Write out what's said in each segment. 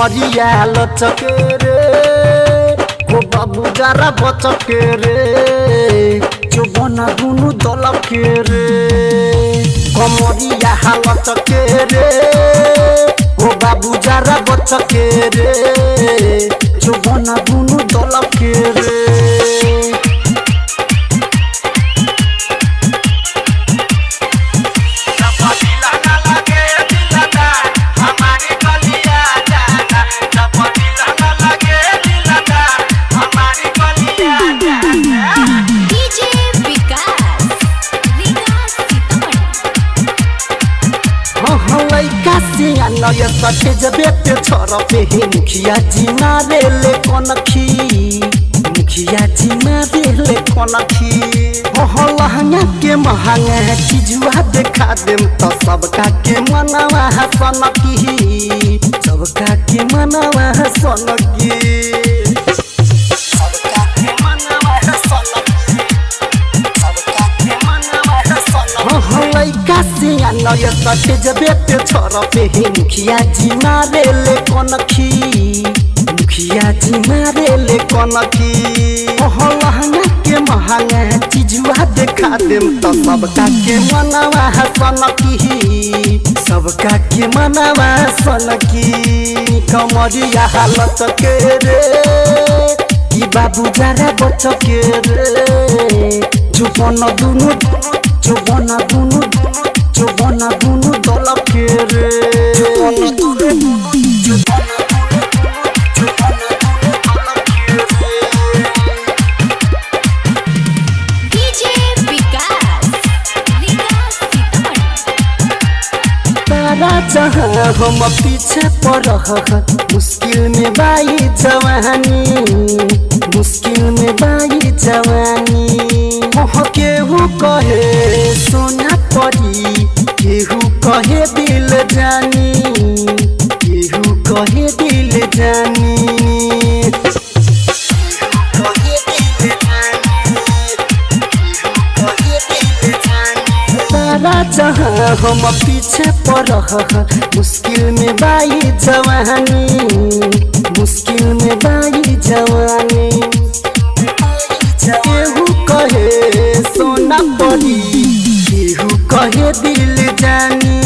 कमरिया लचके रे ओ बाबू जरा बचके रे चुबना दुनु दलके रे कमरिया लचके रे ओ बाबू जरा बचके रे चुबना दुनु दलके रे नया सटे जबे पे छोरा पे हे मुखिया जी मारे ले कोनखी मुखिया जी मारे ले कोनखी हो लहंगा के महंगा चीजुआ देखा देम तो सबका के मनवा हसनकी सबका के मनवा हसनकी सबका के मनवा हसनकी सबका के मनवा हसनकी लइका से नया सटे जबे पे छोरा पे हे मुखिया जी मारे ले कोनखी मुखिया जी मारे ले कोनखी हो लहंगा के महंगा चीजुआ देखा देम तो सबका के मनवा हसनकी सबका के मनवा हसनकी कमरिया हालत के रे ई बाबू जरा बचके रे चुपना दुनु चुबना दुनु चुबना दुनु दलके रे चुबना दुनु चुबना डीजे विकास तारा जहाँ हम पीछे पड़ मुश्किल में बाई जवानी मुश्किल में बाई जवानी केहू कहे सोना पड़ी केहू कहे दिल जानी केहू कहे दिल जानी तारा जहाँ हम पीछे पड़ मुश्किल में बाई जवानी मुश्किल में बाई जवानी केहू कहे सोना पड़ी केहू कहे दिल जानी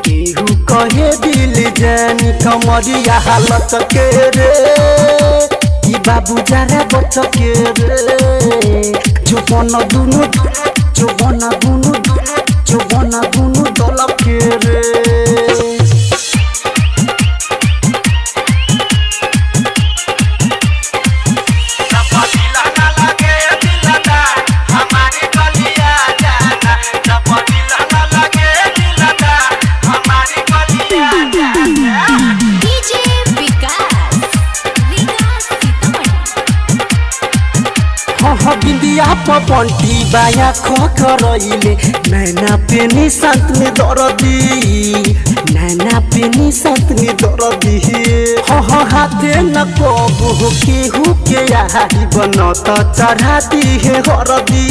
केहू कहे दिल जानी कमरिया हालत के रे ई बाबू जरा बचके रे चुबना दुनु चुबना दुनु चुबना दुनु दलके रे बिंदिया पंटी बाया खरइले नैना पे निशांत में दरदी नैना पे निशांत में दरदी हो हाथे न कबू केहू के आई बनत चढ़ा दी है हरदी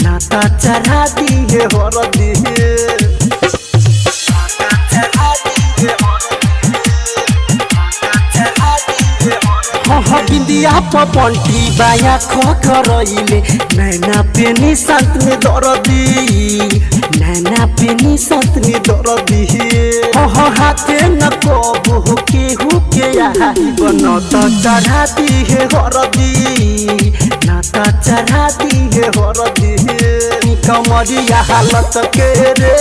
नाता चढ़ा दी है हरदी बिंदिया पंटी बाया खरइले नैना पे निशांत में दरदी नैना पे निशांत में दरदी हो हाथे न कबू केहू के आई बनत चढ़ा दी है हरदी नाता चढ़ा दी है हरदी कमरिया हालत के रे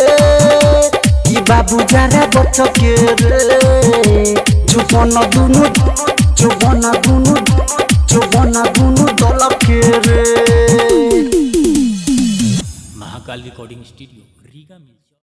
ई बाबू जरा बचके रे चुबना दुनु चुबना दुनु चुबना दुनु दलके रे महाकाल रिकॉर्डिंग स्टूडियो रीगा।